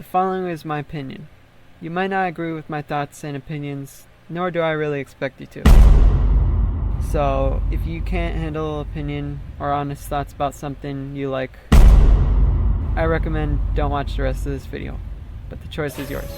following is my opinion. You might not agree with my thoughts and opinions, nor do I really expect you to. So, if you can't handle opinion or honest thoughts about something you like, I recommend don't watch the rest of this video, but the choice is yours.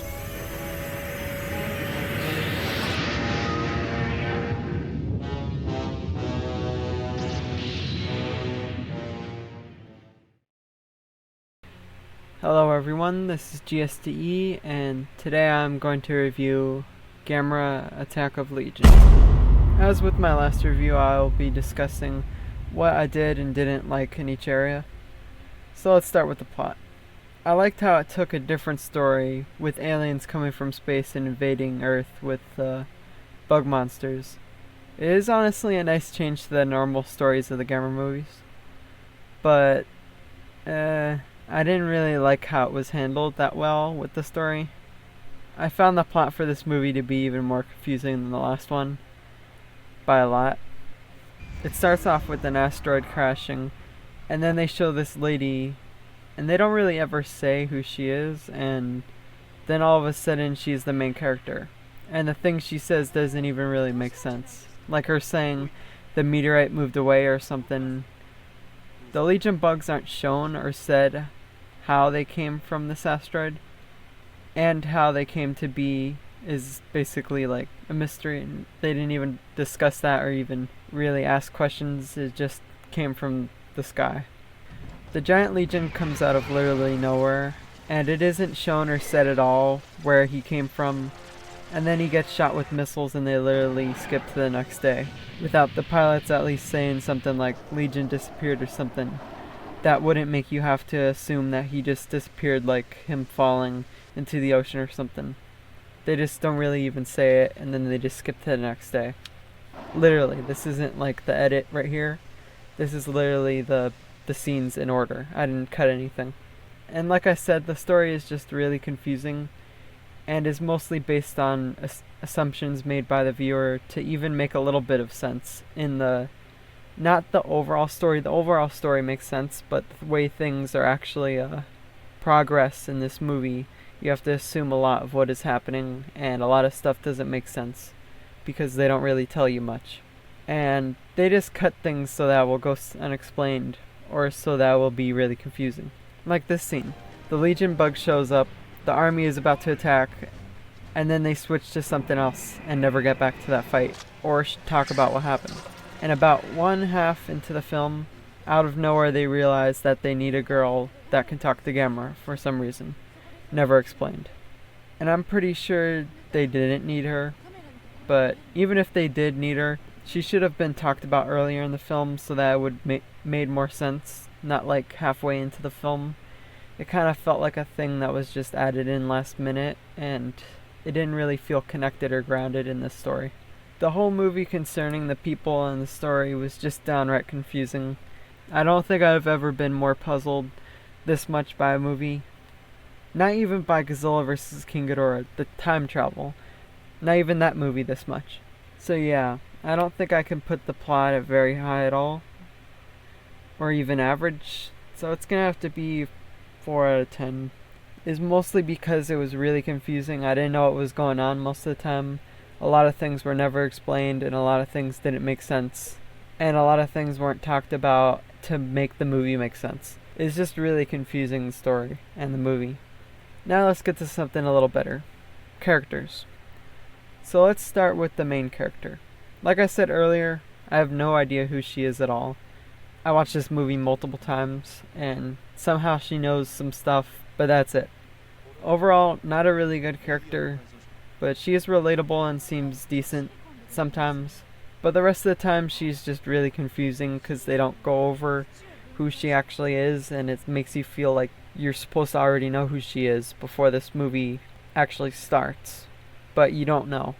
Hello everyone, this is GSTE, and today I'm going to review Gamera Attack of Legion. As with my last review, I'll be discussing what I did and didn't like in each area. So let's start with the plot. I liked how it took a different story, with aliens coming from space and invading Earth with bug monsters. It is honestly a nice change to the normal stories of the Gamera movies. But, I didn't really like how it was handled that well with the story. I found the plot for this movie to be even more confusing than the last one, by a lot. It starts off with an asteroid crashing, and then they show this lady, and they don't really ever say who she is, and then all of a sudden she's the main character. And the thing she says doesn't even really make sense. Like her saying the meteorite moved away or something. The Legion bugs aren't shown or said how they came from this asteroid, and how they came to be is basically like a mystery, and they didn't even discuss that or even really ask questions. It just came from the sky. The giant Legion comes out of literally nowhere, and it isn't shown or said at all where he came from, and then he gets shot with missiles and they literally skip to the next day, without the pilots at least saying something like Legion disappeared or something. That wouldn't make you have to assume that he just disappeared, like him falling into the ocean or something. They just don't really even say it, and then they just skip to the next day. Literally, this isn't like the edit right here. This is literally the scenes in order. I didn't cut anything. And like I said, the story is just really confusing, and is mostly based on assumptions made by the viewer to even make a little bit of sense in not the overall story. The overall story makes sense, but the way things are actually progress in this movie, you have to assume a lot of what is happening, and a lot of stuff doesn't make sense because they don't really tell you much. And they just cut things so that will go unexplained, or so that will be really confusing. Like this scene. The Legion bug shows up, the army is about to attack, and then they switch to something else and never get back to that fight, or talk about what happened. And about one half into the film, out of nowhere they realize that they need a girl that can talk to Gamera for some reason. Never explained. And I'm pretty sure they didn't need her, but even if they did need her, she should have been talked about earlier in the film so that it would made more sense, not like halfway into the film. It kind of felt like a thing that was just added in last minute, and it didn't really feel connected or grounded in this story. The whole movie concerning the people and the story was just downright confusing. I don't think I've ever been more puzzled this much by a movie. Not even by Godzilla vs. King Ghidorah, the time travel. Not even that movie this much. So yeah, I don't think I can put the plot at very high at all. Or even average. So it's gonna have to be 4 out of 10. Is mostly because it was really confusing. I didn't know what was going on most of the time. A lot of things were never explained, and a lot of things didn't make sense. And a lot of things weren't talked about to make the movie make sense. It's just really confusing, the story and the movie. Now let's get to something a little better. Characters. So let's start with the main character. Like I said earlier, I have no idea who she is at all. I watched this movie multiple times, and somehow she knows some stuff, but that's it. Overall, not a really good character, but she is relatable and seems decent sometimes. But the rest of the time she's just really confusing because they don't go over who she actually is, and it makes you feel like you're supposed to already know who she is before this movie actually starts. But you don't know,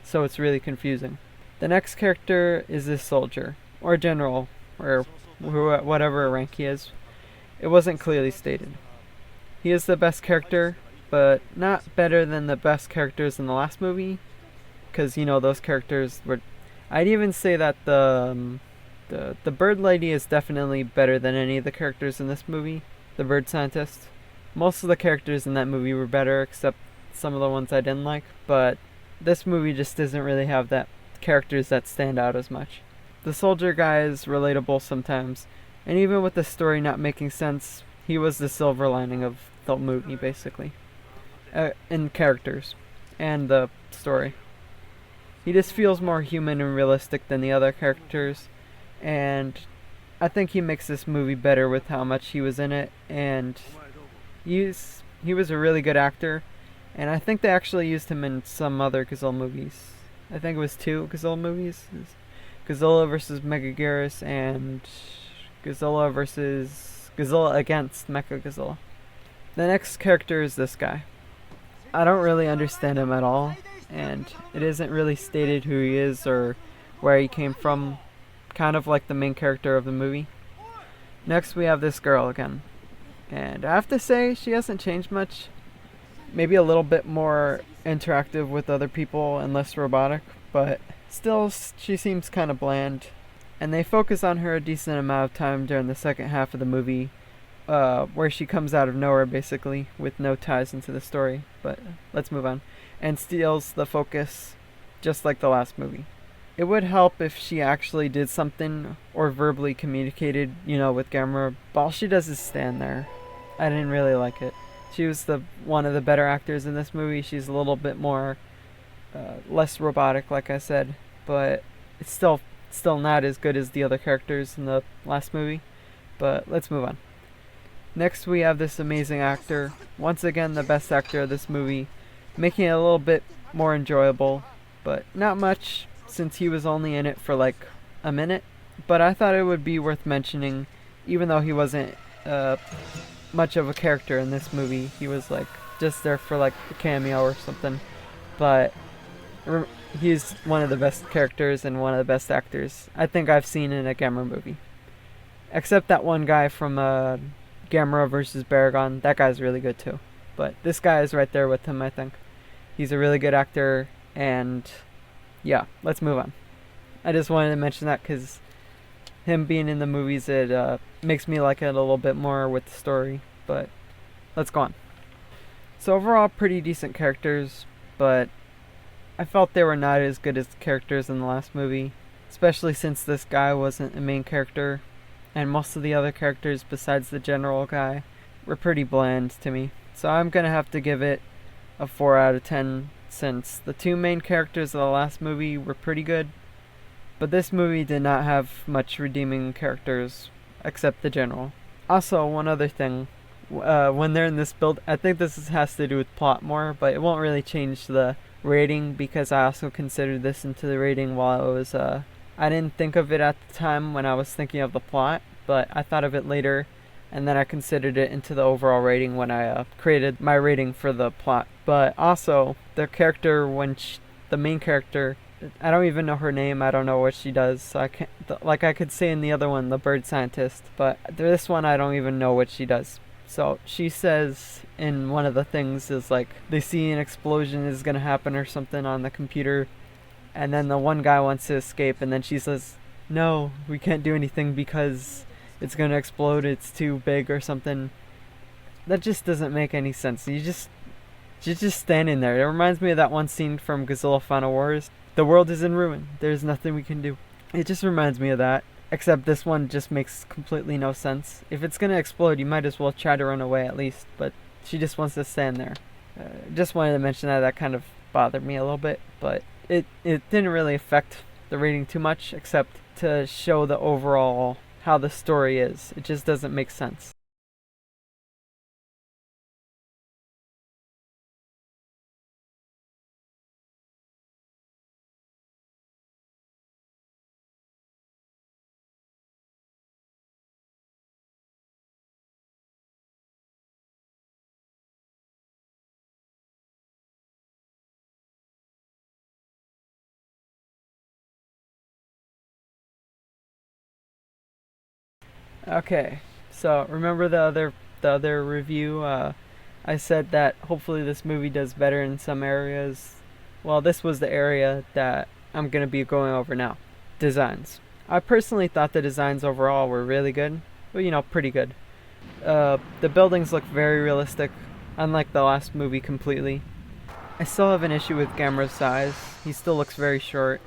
so it's really confusing. The next character is this soldier, or general, or whatever rank he is. It wasn't clearly stated. He is the best character, but not better than the best characters in the last movie, because you know those characters were. I'd even say that the bird lady is definitely better than any of the characters in this movie. The bird scientist. Most of the characters in that movie were better, except some of the ones I didn't like, but this movie just doesn't really have that characters that stand out as much. The soldier guy is relatable sometimes, and even with the story not making sense, he was the silver lining of the movie, basically. In characters and the story. He just feels more human and realistic than the other characters, and I think he makes this movie better with how much he was in it, and he was a really good actor, and I think they actually used him in some other Godzilla movies. I think it was 2 Godzilla movies. Godzilla vs. Megaguirus and Godzilla against Mechagodzilla. The next character is this guy. I don't really understand him at all, and it isn't really stated who he is or where he came from, kind of like the main character of the movie. Next we have this girl again, and I have to say she hasn't changed much. Maybe a little bit more interactive with other people and less robotic, but still she seems kind of bland. And they focus on her a decent amount of time during the second half of the movie, where she comes out of nowhere basically with no ties into the story, but let's move on, and steals the focus just like the last movie. It would help if she actually did something or verbally communicated, with Gamera, but all she does is stand there. I didn't really like it. She was one of the better actors in this movie. She's a little bit more less robotic, like I said, but it's still not as good as the other characters in the last movie. But let's move on. Next we have this amazing actor, once again the best actor of this movie, making it a little bit more enjoyable, but not much since he was only in it for like a minute. But I thought it would be worth mentioning, even though he wasn't much of a character in this movie. He was like just there for like a cameo or something, but he's one of the best characters and one of the best actors I think I've seen in a Gamera movie, except that one guy from Gamera vs. Baragon. That guy's really good too, but this guy is right there with him. I think he's a really good actor, and yeah, let's move on. I just wanted to mention that because him being in the movies, it makes me like it a little bit more with the story, but let's go on. So overall, pretty decent characters, but I felt they were not as good as the characters in the last movie, especially since this guy wasn't a main character, and most of the other characters besides the general guy were pretty bland to me. So I'm gonna have to give it a 4 out of 10, since the 2 main characters of the last movie were pretty good, but this movie did not have much redeeming characters except the general. Also, one other thing, when they're in this build, I think this has to do with plot more, but it won't really change the rating because I also considered this into the rating while I was, I didn't think of it at the time when I was thinking of the plot, but I thought of it later, and then I considered it into the overall rating when I created my rating for the plot. But also, the character, the main character, I don't even know her name. I don't know what she does. So I can't, like I could say in the other one, the bird scientist, but this one I don't even know what she does. So she says in one of the things is like they see an explosion is gonna happen or something on the computer, and then the one guy wants to escape, and then she says, "No, we can't do anything because it's gonna explode. It's too big or something." That just doesn't make any sense. You're just standing there. It reminds me of that one scene from Godzilla Final Wars. The world is in ruin. There's nothing we can do. It just reminds me of that. Except this one just makes completely no sense. If it's gonna explode, you might as well try to run away at least. But she just wants to stand there. Just wanted to mention that. That kind of bothered me a little bit. But it didn't really affect the rating too much, except to show the overall how the story is. It just doesn't make sense. Okay, so remember the other review? I said that hopefully this movie does better in some areas. Well, this was the area that I'm gonna be going over now. Designs. I personally thought the designs overall were really good. Well, pretty good. The buildings look very realistic, unlike the last movie completely. I still have an issue with Gamera's size. He still looks very short.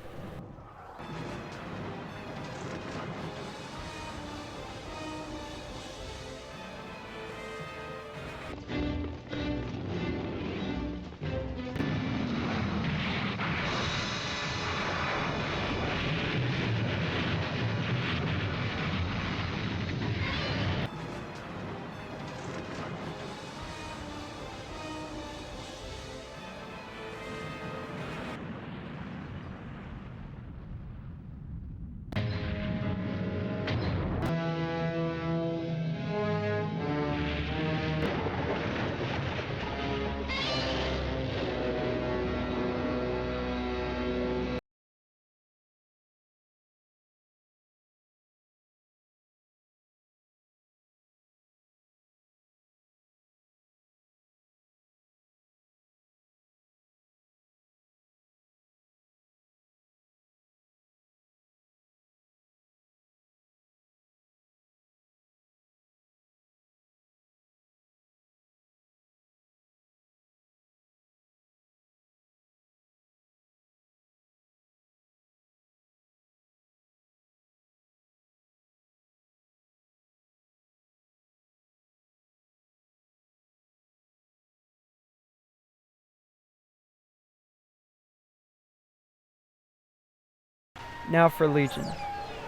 Now for Legion.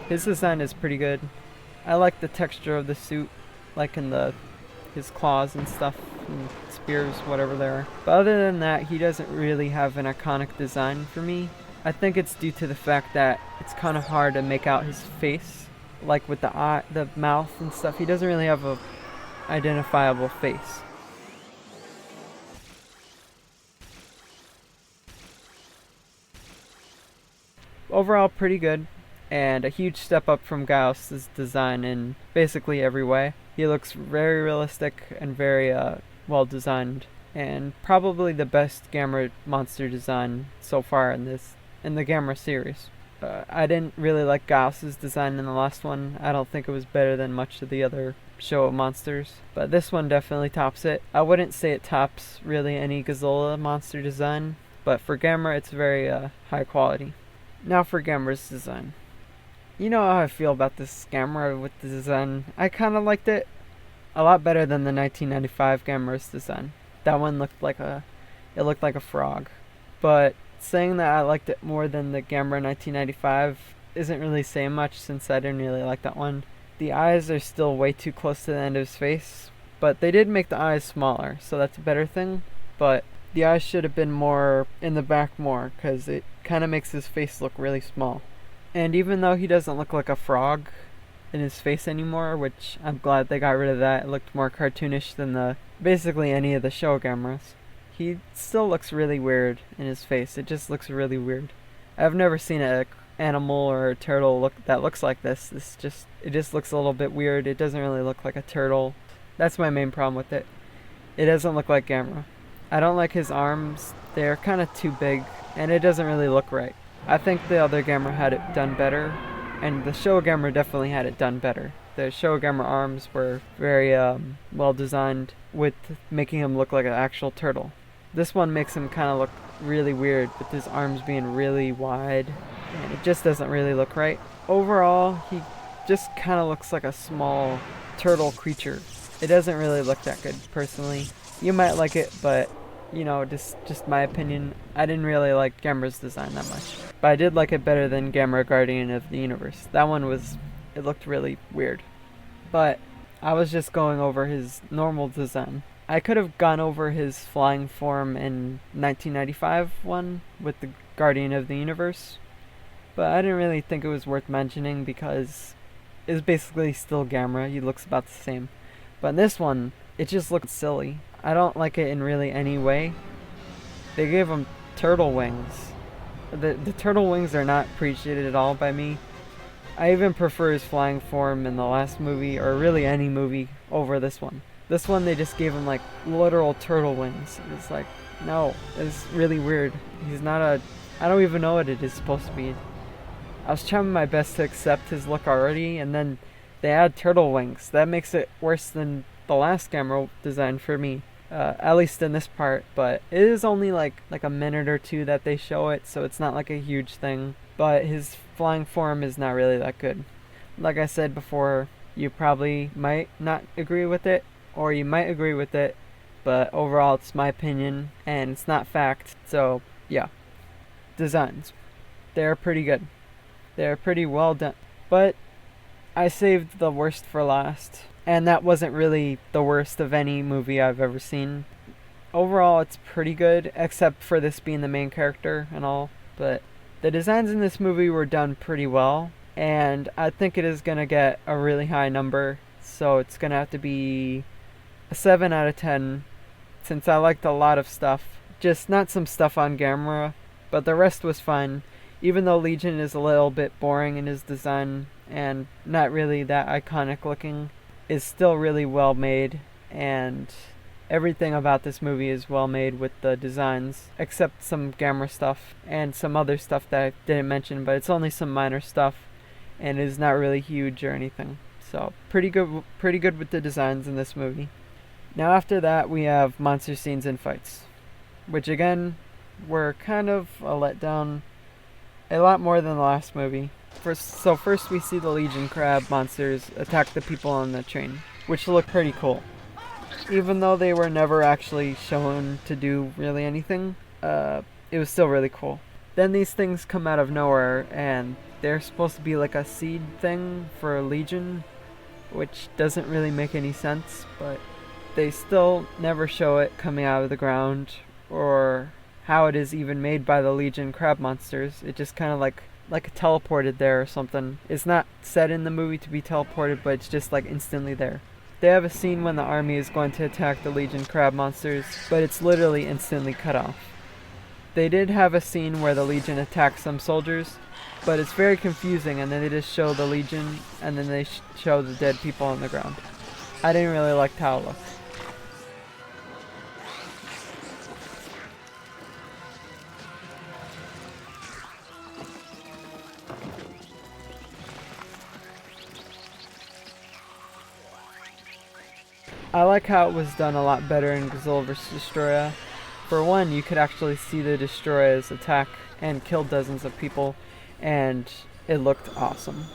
His design is pretty good. I like the texture of the suit, like in his claws and stuff, and spears, whatever they are. But other than that, he doesn't really have an iconic design for me. I think it's due to the fact that it's kind of hard to make out his face, like with the eye, the mouth and stuff. He doesn't really have a identifiable face. Overall, pretty good, and a huge step up from Gauss's design in basically every way. He looks very realistic and very well designed, and probably the best Gamera monster design so far in the Gamera series. I didn't really like Gauss's design in the last one. I don't think it was better than much of the other Showa monsters, but this one definitely tops it. I wouldn't say it tops really any Godzilla monster design, but for Gamera it's very high quality. Now for Gamera's design. You know how I feel about this Gamera with the design. I kind of liked it a lot better than the 1995 Gamera's design. That one looked like a frog. But saying that I liked it more than the Gamera 1995 isn't really saying much, since I didn't really like that one. The eyes are still way too close to the end of his face, but they did make the eyes smaller, so that's a better thing. But the eyes should have been more in the back more, because it kind of makes his face look really small. And even though he doesn't look like a frog in his face anymore, which I'm glad they got rid of that, it looked more cartoonish than basically any of the Showa Gameras, he still looks really weird in his face. It just looks really weird. I've never seen an animal or a turtle that looks like this. It just looks a little bit weird. It doesn't really look like a turtle. That's my main problem with it. It doesn't look like Gamera. I don't like his arms. They're kind of too big, and it doesn't really look right. I think the other Gamera had it done better, and the Showa Gamera definitely had it done better. The Showa Gamera arms were very well designed, with making him look like an actual turtle. This one makes him kind of look really weird, with his arms being really wide, and it just doesn't really look right. Overall, he just kind of looks like a small turtle creature. It doesn't really look that good, personally. You might like it, but you know, just my opinion. I didn't really like Gamera's design that much, but I did like it better than Gamera Guardian of the Universe. That one it looked really weird. But I was just going over his normal design. I could have gone over his flying form in 1995 one with the Guardian of the Universe, but I didn't really think it was worth mentioning because it's basically still Gamera. He looks about the same. But in this one, it just looked silly. I don't like it in really any way. They gave him turtle wings. The turtle wings are not appreciated at all by me. I even prefer his flying form in the last movie, or really any movie, over this one. This one they just gave him like literal turtle wings. It's like, no, it's really weird. He's not I don't even know what it is supposed to be. I was trying my best to accept his look already, and then They add turtle wings. That makes it worse than the last Gamera design for me. At least in this part, but it is only like a minute or two that they show it, so it's not like a huge thing. But his flying form is not really that good. Like I said before, you probably might not agree with it, or you might agree with it, but overall it's my opinion, and it's not fact, so yeah. Designs. They're pretty good. They're pretty well done. But I saved the worst for last, and that wasn't really the worst of any movie I've ever seen. Overall, it's pretty good, except for this being the main character and all, but the designs in this movie were done pretty well, and I think it is going to get a really high number, so it's going to have to be a 7 out of 10, since I liked a lot of stuff. Just not some stuff on Gamera, but the rest was fun, even though Legion is a little bit boring in his design and not really that iconic looking, is still really well made, and everything about this movie is well made with the designs, except some Gamera stuff and some other stuff that I didn't mention, but it's only some minor stuff and is not really huge or anything. So pretty good with the designs in this movie. Now after that we have monster scenes and fights, which again were kind of a letdown, a lot more than the last movie. First we see the Legion crab monsters attack the people on the train, which look pretty cool. Even though they were never actually shown to do really anything, it was still really cool. Then these things come out of nowhere, and they're supposed to be like a seed thing for Legion, which doesn't really make any sense, but they still never show it coming out of the ground, or how it is even made by the Legion crab monsters. It just kind of like teleported there or something. It's not said in the movie to be teleported, but it's just like instantly there. They have a scene when the army is going to attack the Legion crab monsters, but it's literally instantly cut off. They did have a scene where the Legion attacks some soldiers, but it's very confusing, and then they just show the Legion, and then they show the dead people on the ground. I didn't really like how it looked. I like how it was done a lot better in Godzilla vs. Destroya. For one, you could actually see the Destroyas attack and kill dozens of people, and it looked awesome.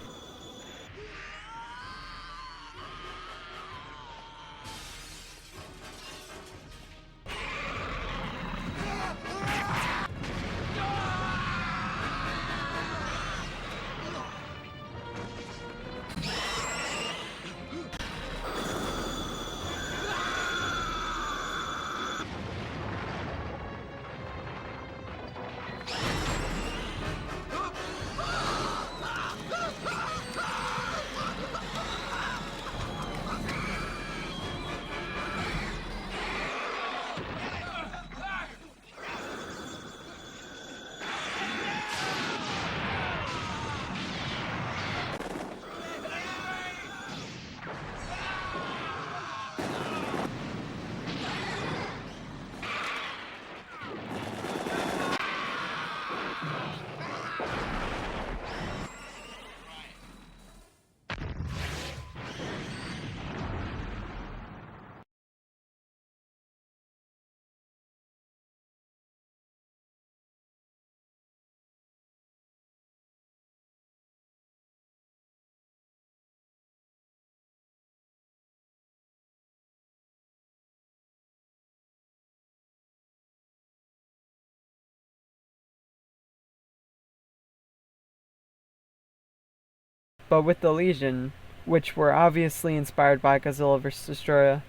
But with the Legion, which were obviously inspired by Godzilla vs. Destroya,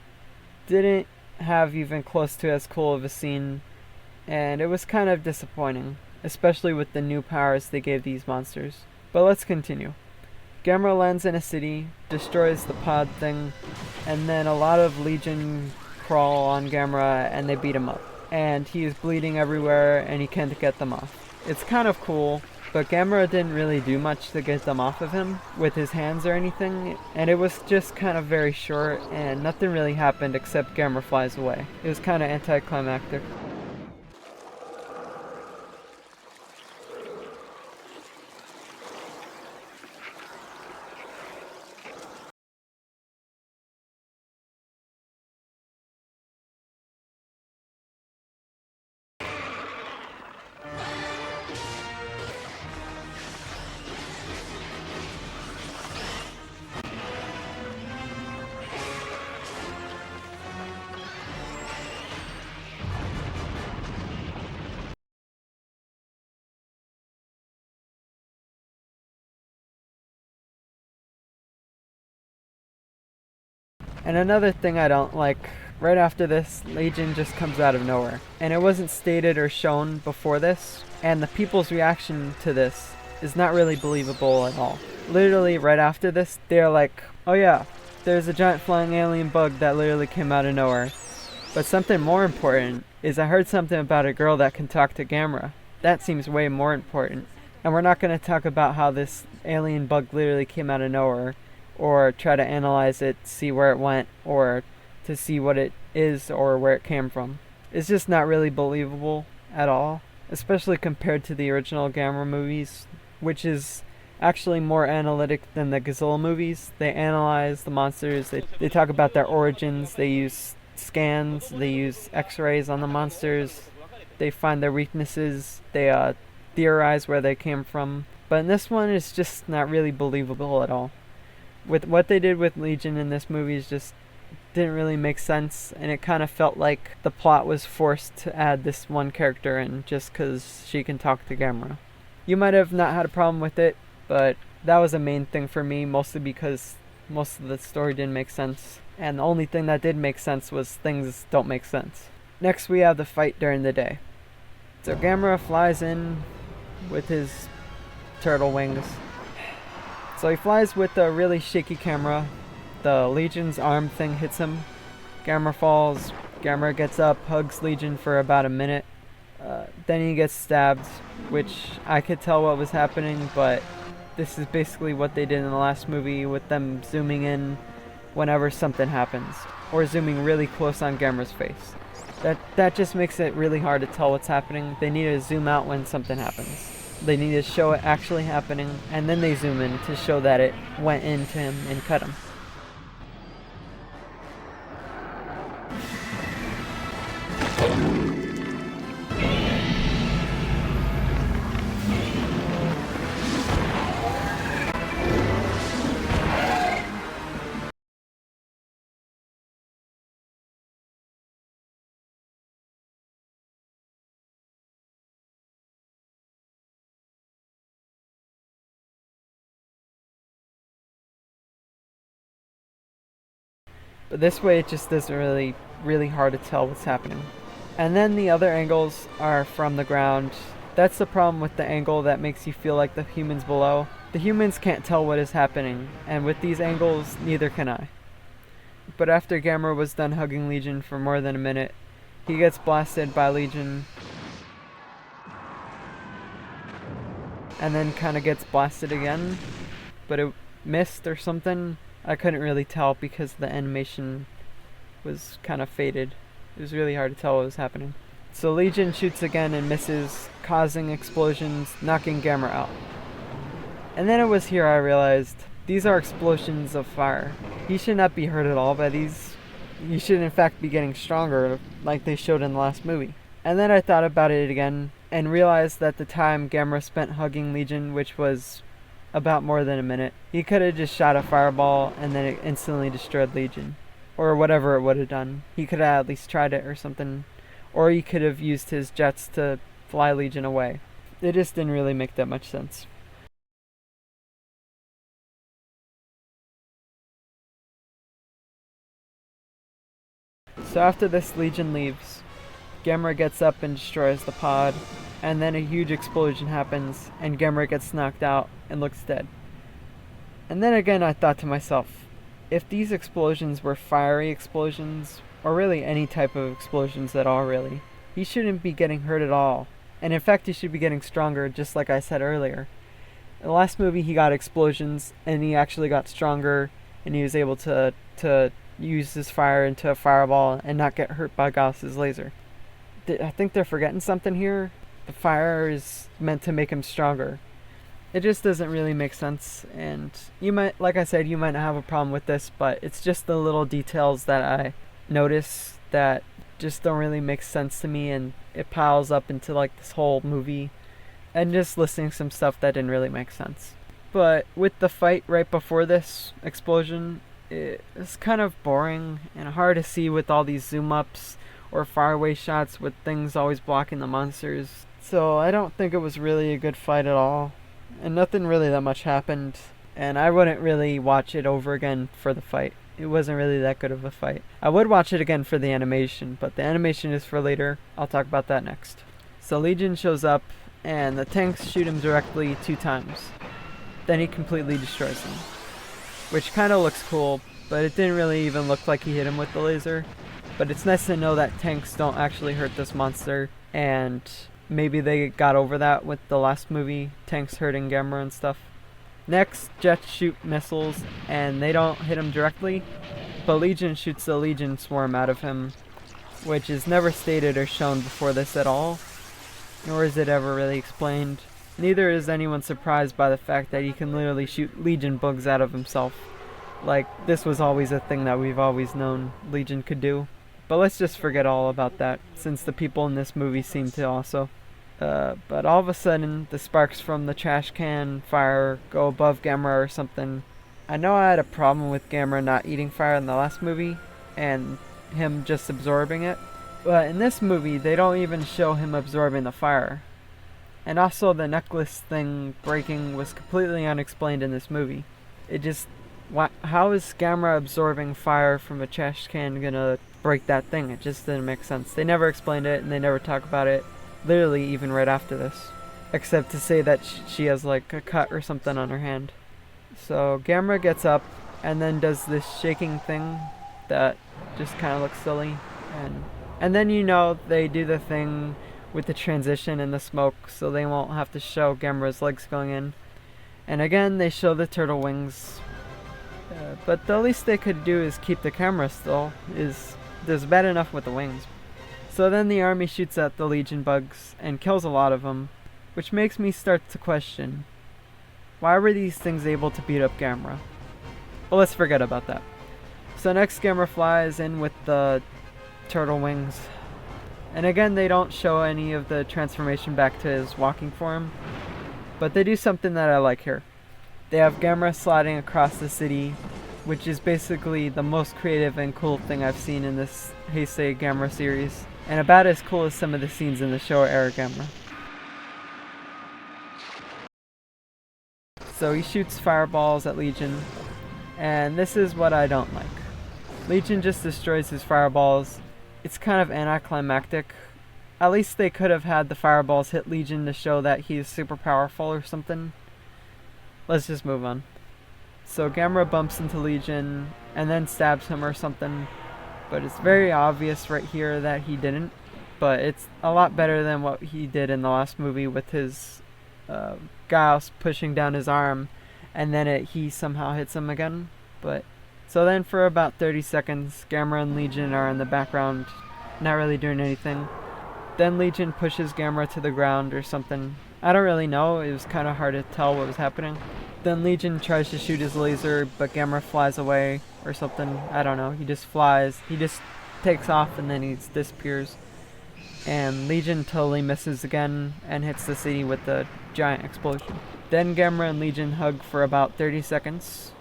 didn't have even close to as cool of a scene, and it was kind of disappointing, especially with the new powers they gave these monsters. But let's continue. Gamera lands in a city, destroys the pod thing, and then a lot of Legion crawl on Gamera and they beat him up. And he is bleeding everywhere and he can't get them off. It's kind of cool, but Gamera didn't really do much to get them off of him with his hands or anything, and it was just kind of very short and nothing really happened except Gamera flies away. It was kind of anticlimactic. And another thing I don't like, right after this, Legion just comes out of nowhere. And it wasn't stated or shown before this, and the people's reaction to this is not really believable at all. Literally right after this, they're like, oh yeah, there's a giant flying alien bug that literally came out of nowhere. But something more important is I heard something about a girl that can talk to Gamera. That seems way more important. And we're not going to talk about how this alien bug literally came out of nowhere, or try to analyze it, see where it went, or to see what it is or where it came from. It's just not really believable at all, especially compared to the original Gamera movies, which is actually more analytic than the Godzilla movies. They analyze the monsters, they talk about their origins, they use scans, they use x-rays on the monsters, they find their weaknesses, they theorize where they came from. But in this one, it's just not really believable at all. With what they did with Legion in this movie is just didn't really make sense, and it kind of felt like the plot was forced to add this one character in just because she can talk to Gamera. You might have not had a problem with it, but that was a main thing for me, mostly because most of the story didn't make sense, and the only thing that did make sense was things don't make sense. Next we have the fight during the day. So Gamera flies in with his turtle wings. So he flies with a really shaky camera. The Legion's arm thing hits him. Gamera falls. Gamera gets up, hugs Legion for about a minute. Then he gets stabbed, which I could tell what was happening, but this is basically what they did in the last movie with them zooming in whenever something happens, or zooming really close on Gamera's face. That just makes it really hard to tell what's happening. They need to zoom out when something happens. They need to show it actually happening, and then they zoom in to show that it went into him and cut him. But this way it just isn't really hard to tell what's happening. And then the other angles are from the ground. That's the problem with the angle that makes you feel like the humans below. The humans can't tell what is happening, and with these angles, neither can I. But after Gamera was done hugging Legion for more than a minute, he gets blasted by Legion, and then kind of gets blasted again, but it missed or something. I couldn't really tell because the animation was kind of faded. It was really hard to tell what was happening. So Legion shoots again and misses, causing explosions, knocking Gamera out. And then it was here I realized these are explosions of fire. He should not be hurt at all by these. He should in fact be getting stronger like they showed in the last movie. And then I thought about it again and realized that the time Gamera spent hugging Legion, which was about more than a minute, he could have just shot a fireball and then it instantly destroyed Legion. Or whatever it would have done. He could have at least tried it or something. Or he could have used his jets to fly Legion away. It just didn't really make that much sense. So after this, Legion leaves. Gamera gets up and destroys the pod, and then a huge explosion happens, and Gamera gets knocked out and looks dead. And then again I thought to myself, if these explosions were fiery explosions, or really any type of explosions at all really, he shouldn't be getting hurt at all. And in fact he should be getting stronger, just like I said earlier. In the last movie he got explosions, and he actually got stronger, and he was able to use his fire into a fireball and not get hurt by Gauss's laser. I think they're forgetting something here. The fire is meant to make him stronger. It just doesn't really make sense, and you might, like I said, you might not have a problem with this, but it's just the little details that I notice that just don't really make sense to me, and it piles up into like this whole movie, and just listing some stuff that didn't really make sense. But with the fight right before this explosion, it's kind of boring and hard to see with all these zoom ups or faraway shots with things always blocking the monsters. So I don't think it was really a good fight at all. And nothing really that much happened. And I wouldn't really watch it over again for the fight. it wasn't really that good of a fight. I would watch it again for the animation, but the animation is for later. I'll talk about that next. So Legion shows up, and the tanks shoot him directly 2 times. Then he completely destroys them, which kind of looks cool, but it didn't really even look like he hit him with the laser. But it's nice to know that tanks don't actually hurt this monster, and maybe they got over that with the last movie, tanks hurting Gamera and stuff. Next, jets shoot missiles, and they don't hit him directly, but Legion shoots the Legion swarm out of him, which is never stated or shown before this at all, nor is it ever really explained. Neither is anyone surprised by the fact that he can literally shoot Legion bugs out of himself. Like, this was always a thing that we've always known Legion could do. But let's just forget all about that, since the people in this movie seem to also. But all of a sudden, the sparks from the trash can fire go above Gamera or something. I know I had a problem with Gamera not eating fire in the last movie, and him just absorbing it. But in this movie, they don't even show him absorbing the fire. And also, the necklace thing breaking was completely unexplained in this movie. It just... how is Gamera absorbing fire from a trash can gonna break that thing? It just didn't make sense. They never explained it, and they never talk about it. Literally, even right after this. Except to say that she has like a cut or something on her hand. So Gamera gets up and then does this shaking thing that just kind of looks silly. And then, you know, they do the thing with the transition and the smoke, so they won't have to show Gamera's legs going in. And again, they show the turtle wings. But the least they could do is keep the camera still. There's bad enough with the wings. So then the army shoots at the Legion bugs and kills a lot of them, which makes me start to question, why were these things able to beat up Gamera? Well, let's forget about that. So next, Gamera flies in with the turtle wings. And again, they don't show any of the transformation back to his walking form, but they do something that I like here. They have Gamera sliding across the city, which is basically the most creative and cool thing I've seen in this Heisei Gamera series, and about as cool as some of the scenes in the Showa era Gamera. So he shoots fireballs at Legion, and this is what I don't like. Legion just destroys his fireballs. It's kind of anticlimactic. At least they could have had the fireballs hit Legion to show that he's super powerful or something. Let's just move on. So Gamera bumps into Legion and then stabs him or something, but it's very obvious right here that he didn't. But it's a lot better than what he did in the last movie with his Gauss pushing down his arm, and then he somehow hits him again. But so then for about 30 seconds, Gamera and Legion are in the background, not really doing anything. Then Legion pushes Gamera to the ground or something. I don't really know, it was kind of hard to tell what was happening. Then Legion tries to shoot his laser, but Gamera flies away or something. I don't know, he just flies. He just takes off and then he disappears. And Legion totally misses again and hits the city with the giant explosion. Then Gamera and Legion hug for about 30 seconds.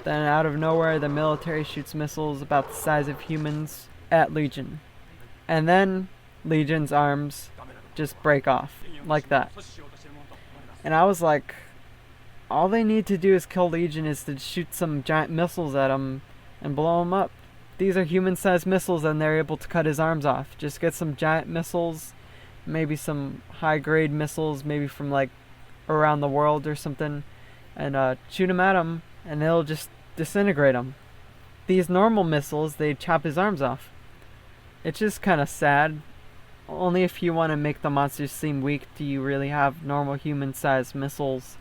Then out of nowhere, the military shoots missiles about the size of humans at Legion. And then Legion's arms just break off, like that. And I was like, all they need to do is kill Legion is to shoot some giant missiles at him and blow him up. These are human-sized missiles and they're able to cut his arms off. Just get some giant missiles, maybe some high-grade missiles, maybe from like around the world or something, and shoot him at him and they'll just disintegrate him. These normal missiles, they chop his arms off. It's just kind of sad. Only if you want to make the monsters seem weak do you really have normal human-sized missiles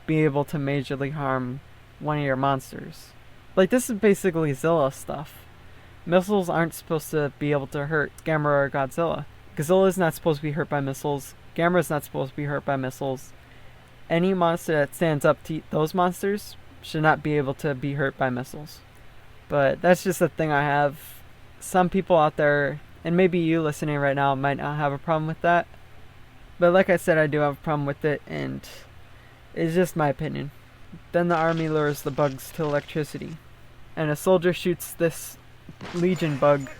be able to majorly harm one of your monsters. Like, this is basically Zilla stuff. Missiles aren't supposed to be able to hurt Gamera or Godzilla. Godzilla's not supposed to be hurt by missiles. Gamera's not supposed to be hurt by missiles. Any monster that stands up to those monsters should not be able to be hurt by missiles. But that's just a thing I have. Some people out there, and maybe you listening right now, might not have a problem with that. But like I said, I do have a problem with it, and it's just my opinion. Then the army lures the bugs to electricity, and a soldier shoots this Legion bug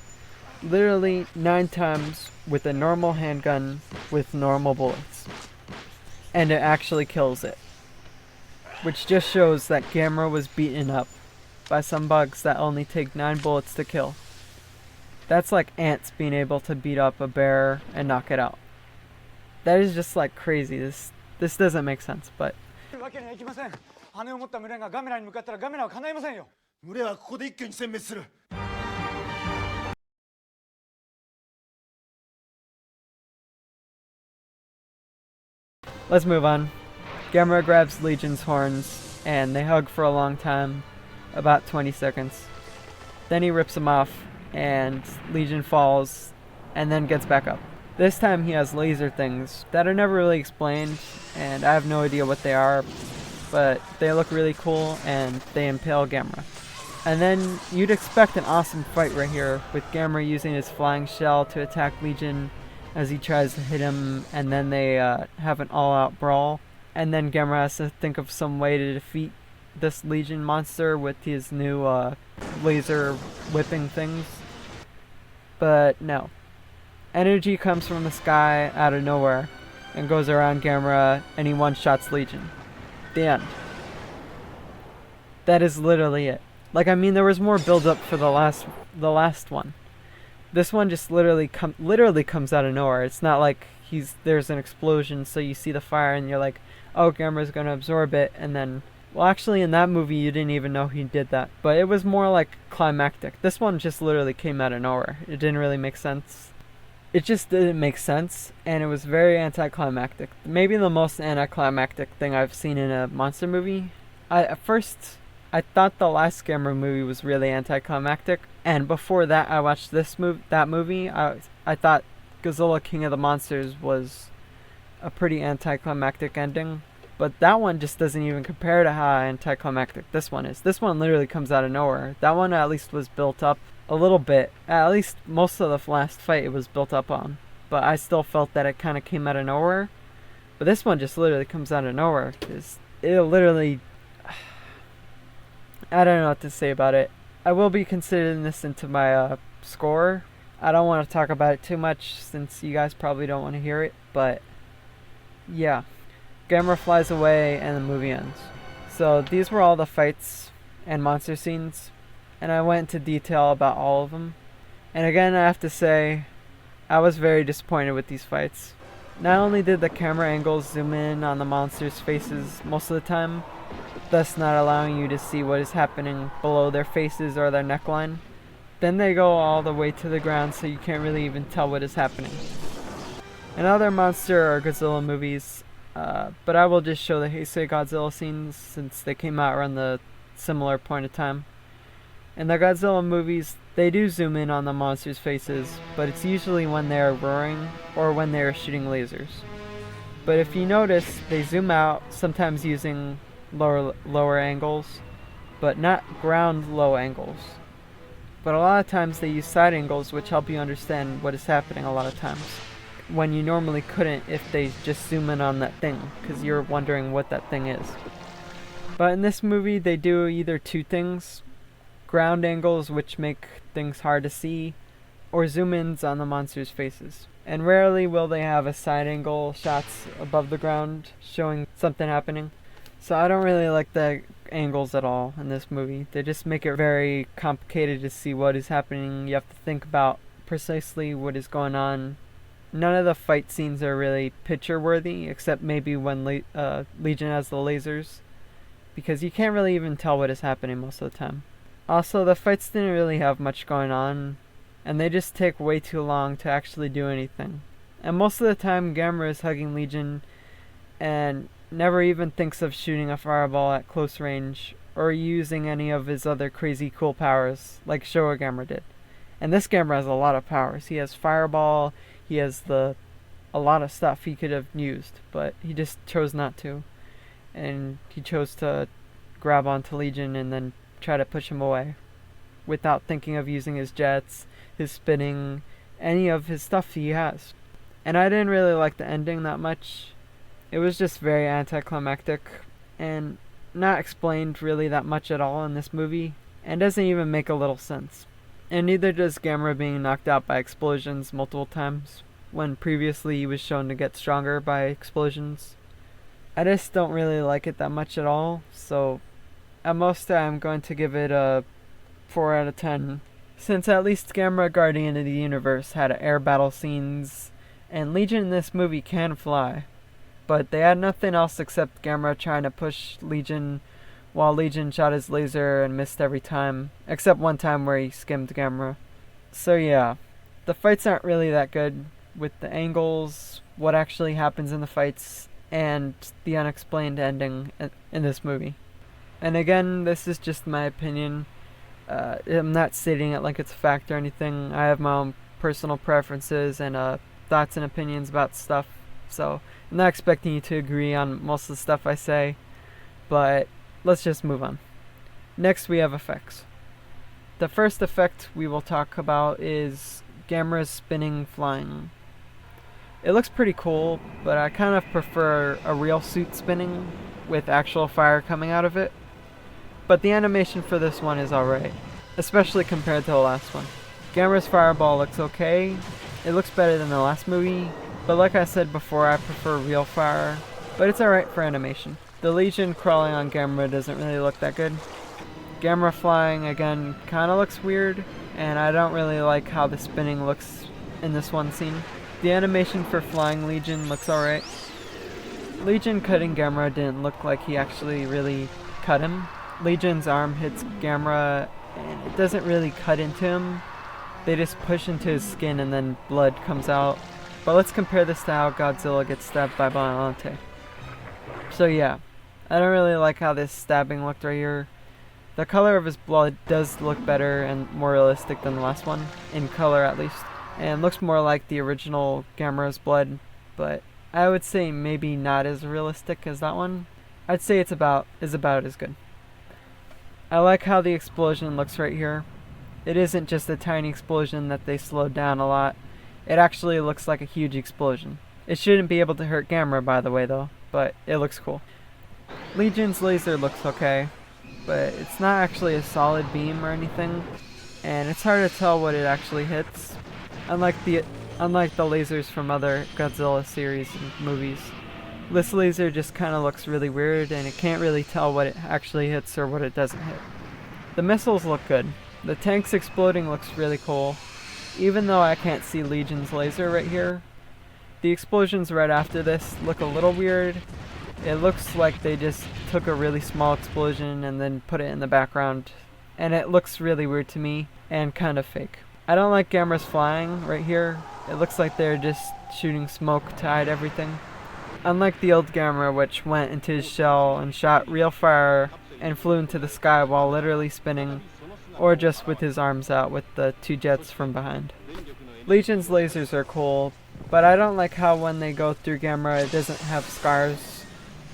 literally 9 times with a normal handgun with normal bullets. And it actually kills it. Which just shows that Gamera was beaten up. by some bugs that only take 9 bullets to kill. That's like ants being able to beat up a bear and knock it out. That is just like crazy. This doesn't make sense, but let's move on. Gamera grabs Legion's horns, and they hug for a long time, about 20 seconds. Then he rips them off, and Legion falls, and then gets back up. This time he has laser things that are never really explained, and I have no idea what they are, but they look really cool, and they impale Gamera. And then you'd expect an awesome fight right here, with Gamera using his flying shell to attack Legion as he tries to hit him, and then they have an all-out brawl. And then Gamera has to think of some way to defeat this Legion monster with his new laser whipping things. But no. Energy comes from the sky out of nowhere and goes around Gamera, and he one-shots Legion. The end. That is literally it. Like, I mean, there was more build-up for the last one. This one just literally comes out of nowhere. It's not like there's an explosion, so you see the fire and you're like, oh, Gamera's gonna absorb it, and then, well, actually in that movie you didn't even know he did that, but it was more like climactic. This one just literally came out of nowhere. It didn't really make sense. It just didn't make sense, and it was very anticlimactic. Maybe the most anticlimactic thing I've seen in a monster movie. At first I thought the last Gamera movie was really anticlimactic, and before that I watched that movie. I thought Godzilla King of the Monsters was a pretty anticlimactic ending, but that one just doesn't even compare to how anticlimactic this one is. This one literally comes out of nowhere. That one at least was built up a little bit. At least most of the last fight it was built up on, but I still felt that it kind of came out of nowhere. But this one just literally comes out of nowhere. It literally, I don't know what to say about it. I will be considering this into my score. I don't want to talk about it too much since you guys probably don't want to hear it, but yeah. Gamera flies away and the movie ends. So these were all the fights and monster scenes, and I went into detail about all of them. And again, I have to say, I was very disappointed with these fights. Not only did the camera angles zoom in on the monsters' faces most of the time, thus not allowing you to see what is happening below their faces or their neckline, then they go all the way to the ground so you can't really even tell what is happening. In other monster or Godzilla movies, but I will just show the Heisei Godzilla scenes since they came out around the similar point of time. In the Godzilla movies, they do zoom in on the monsters' faces, but it's usually when they are roaring or when they are shooting lasers. But if you notice, they zoom out, sometimes using lower angles, but not ground low angles. But a lot of times they use side angles, which help you understand what is happening a lot of times, when you normally couldn't if they just zoom in on that thing, because you're wondering what that thing is. But in this movie they do either two things: ground angles, which make things hard to see, or zoom ins on the monsters' faces. And rarely will they have a side angle shots above the ground showing something happening. So I don't really like the angles at all in this movie. They just make it very complicated to see what is happening. You have to think about precisely what is going on. None of the fight scenes are really picture worthy, except maybe when Legion has the lasers, because you can't really even tell what is happening most of the time. Also, the fights didn't really have much going on, and they just take way too long to actually do anything. And most of the time Gamera is hugging Legion and never even thinks of shooting a fireball at close range or using any of his other crazy cool powers like Showa Gamera did. And this Gamera has a lot of powers. He has fireball, he has a lot of stuff he could have used, but he just chose not to. And he chose to grab onto Legion and then try to push him away without thinking of using his jets, his spinning, any of his stuff he has. And I didn't really like the ending that much. It was just very anticlimactic and not explained really that much at all in this movie, and doesn't even make a little sense. And neither does Gamera being knocked out by explosions multiple times, when previously he was shown to get stronger by explosions. I just don't really like it that much at all, so At most I'm going to give it a 4 out of 10, since at least Gamera Guardian of the Universe had air battle scenes, and Legion in this movie can fly. But they had nothing else except Gamera trying to push Legion while Legion shot his laser and missed every time, except one time where he skimmed Gamera. So yeah, the fights aren't really that good, with the angles, what actually happens in the fights, and the unexplained ending in this movie. And again, this is just my opinion. I'm not stating it like it's a fact or anything. I have my own personal preferences and thoughts and opinions about stuff, so I'm not expecting you to agree on most of the stuff I say, but let's just move on. Next we have effects. The first effect we will talk about is Gamera's spinning flying. It looks pretty cool, but I kind of prefer a real suit spinning with actual fire coming out of it. But the animation for this one is alright, especially compared to the last one. Gamera's fireball looks okay. It looks better than the last movie, but like I said before, I prefer real fire, but it's alright for animation. The Legion crawling on Gamera doesn't really look that good. Gamera flying, again, kinda looks weird, and I don't really like how the spinning looks in this one scene. The animation for flying Legion looks alright. Legion cutting Gamera didn't look like he actually really cut him. Legion's arm hits Gamera, and it doesn't really cut into him. They just push into his skin and then blood comes out. But let's compare this to how Godzilla gets stabbed by Biollante. So yeah, I don't really like how this stabbing looked right here. The color of his blood does look better and more realistic than the last one, in color at least, and looks more like the original Gamera's blood, but I would say maybe not as realistic as that one. I'd say it's about as good. I like how the explosion looks right here. It isn't just a tiny explosion that they slowed down a lot. It actually looks like a huge explosion. It shouldn't be able to hurt Gamera, by the way, though, but it looks cool. Legion's laser looks okay, but it's not actually a solid beam or anything, and it's hard to tell what it actually hits, unlike the lasers from other Godzilla series and movies. This laser just kind of looks really weird, and it can't really tell what it actually hits or what it doesn't hit. The missiles look good. The tanks exploding looks really cool, even though I can't see Legion's laser right here. The explosions right after this look a little weird. It looks like they just took a really small explosion and then put it in the background, and it looks really weird to me and kind of fake. I don't like Gamera's flying right here. It looks like they're just shooting smoke to hide everything. Unlike the old Gamera, which went into his shell and shot real fire and flew into the sky while literally spinning, or just with his arms out with the two jets from behind. Legion's lasers are cool, but I don't like how when they go through Gamera it doesn't have scars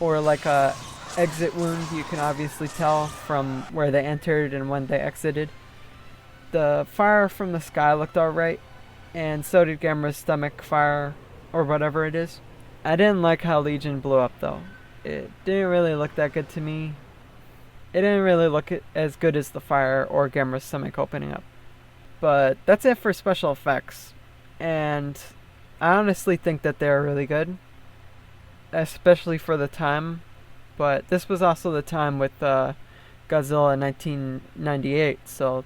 or like a exit wound. You can obviously tell from where they entered and when they exited. The fire from the sky looked alright, and so did Gamera's stomach fire, or whatever it is. I didn't like how Legion blew up though. It didn't really look that good to me. It didn't really look as good as the fire or Gamera's stomach opening up. But that's it for special effects, and I honestly think that they're really good, especially for the time. But this was also the time with Godzilla 1998, so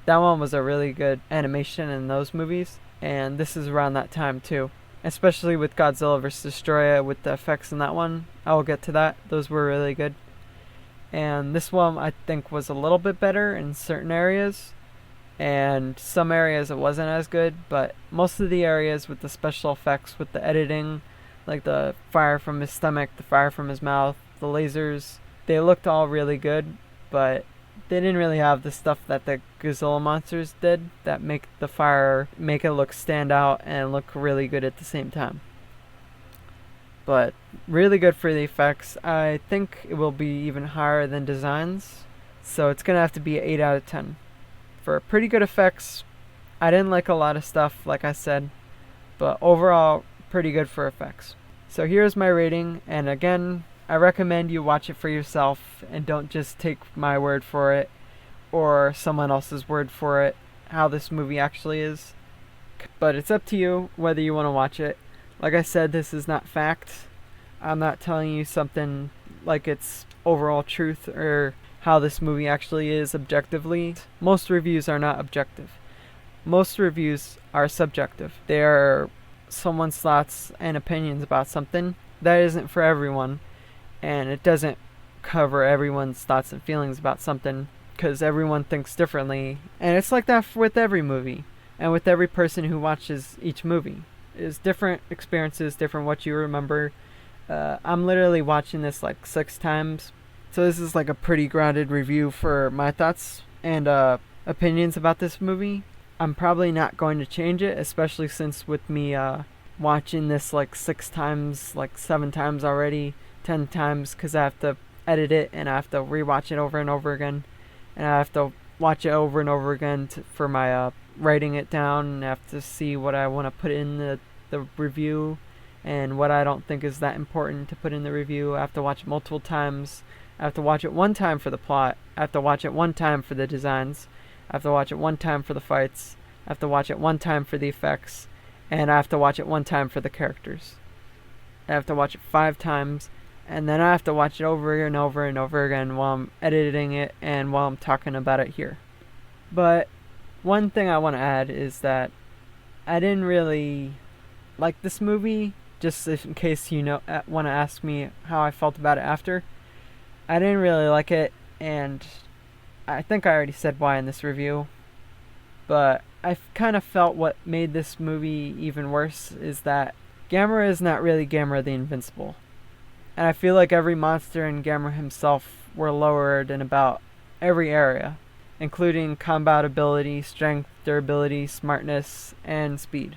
that one was a really good animation in those movies, and this is around that time too. Especially with Godzilla vs. Destroya, with the effects in that one. I will get to that. Those were really good. And this one I think was a little bit better in certain areas, and some areas it wasn't as good, but most of the areas with the special effects, with the editing, like the fire from his stomach, the fire from his mouth, the lasers, they looked all really good, but they didn't really have the stuff that the Godzilla monsters did that make the fire make it look stand out and look really good at the same time. But really good for the effects. I think it will be even higher than designs, so it's gonna have to be 8 out of 10. For pretty good effects. I didn't like a lot of stuff, like I said, but overall pretty good for effects. So here's my rating, and again, I recommend you watch it for yourself and don't just take my word for it or someone else's word for it, how this movie actually is. But it's up to you whether you want to watch it. Like I said, this is not fact. I'm not telling you something like it's overall truth or how this movie actually is objectively. Most reviews are not objective. Most reviews are subjective. They are someone's thoughts and opinions about something. That isn't for everyone, and it doesn't cover everyone's thoughts and feelings about something, because everyone thinks differently. And it's like that with every movie, and with every person who watches each movie. It's different experiences, different what you remember. I'm literally watching this like 6 times, so this is like a pretty grounded review for my thoughts and opinions about this movie. I'm probably not going to change it, especially since with me watching this like 6 times, like 7 times already, 10 times, because I have to edit it and I have to rewatch it over and over again, and I have to watch it over and over again for my writing it down, and I have to see what I want to put in the review and what I don't think is that important to put in the review. I have to watch it multiple times. I have to watch it one time for the plot. I have to watch it one time for the designs. I have to watch it one time for the fights. I have to watch it one time for the effects. And I have to watch it one time for the characters. I have to watch it 5 times. And then I have to watch it over and over and over again while I'm editing it and while I'm talking about it here. But one thing I want to add is that I didn't really like this movie, just in case you want to ask me how I felt about it after. I didn't really like it, and I think I already said why in this review, but I kind of felt what made this movie even worse is that Gamera is not really Gamera the Invincible. And I feel like every monster in Gamera himself were lowered in about every area, including combat ability, strength, durability, smartness, and speed.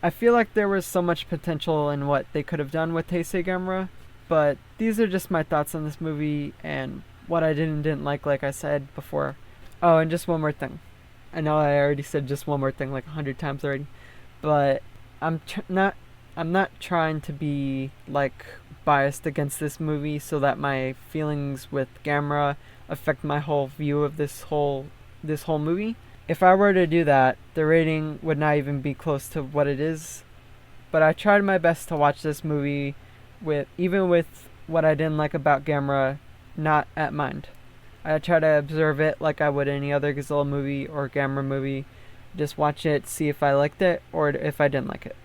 I feel like there was so much potential in what they could have done with Heisei Gamera, but these are just my thoughts on this movie and what I didn't like I said before. Oh, and just one more thing. I know I already said just one more thing like 100 times already, but I'm not trying to be like biased against this movie so that my feelings with Gamera affect my whole view of this whole movie. If I were to do that, the rating would not even be close to what it is. But I tried my best to watch this movie even with what I didn't like about Gamera not at mind. I try to observe it like I would any other Godzilla movie or Gamera movie. Just watch it, see if I liked it or if I didn't like it.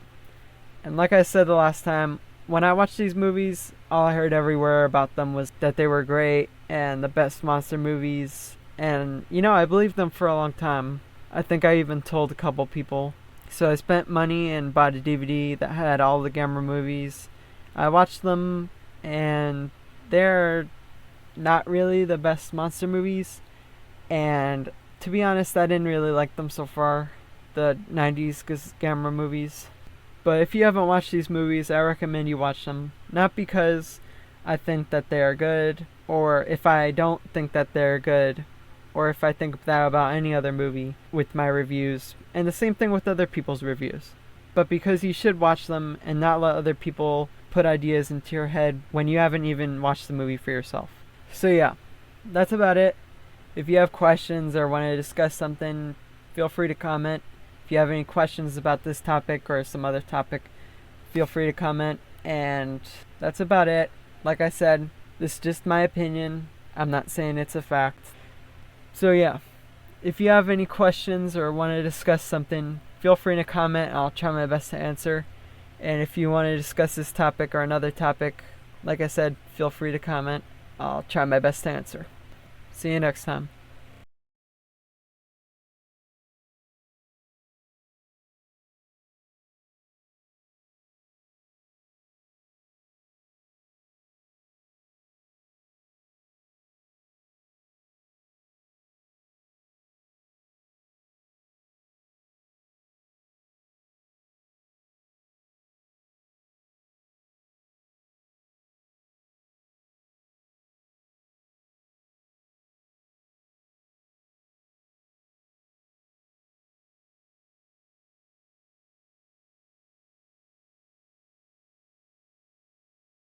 And like I said the last time, when I watched these movies, all I heard everywhere about them was that they were great and the best monster movies. And, I believed them for a long time. I think I even told a couple people. So I spent money and bought a DVD that had all the Gamera movies. I watched them, and they're not really the best monster movies. And to be honest, I didn't really like them so far, the 90s Gamera movies. But if you haven't watched these movies, I recommend you watch them. Not because I think that they are good, or if I don't think that they're good, or if I think that about any other movie with my reviews, and the same thing with other people's reviews. But because you should watch them and not let other people put ideas into your head when you haven't even watched the movie for yourself. So yeah, that's about it. If you have questions or want to discuss something, feel free to comment. If you have any questions about this topic or some other topic, feel free to comment. And that's about it. Like I said, this is just my opinion. I'm not saying it's a fact. So yeah, if you have any questions or want to discuss something, feel free to comment. I'll try my best to answer. And if you want to discuss this topic or another topic, like I said, feel free to comment. I'll try my best to answer. See you next time.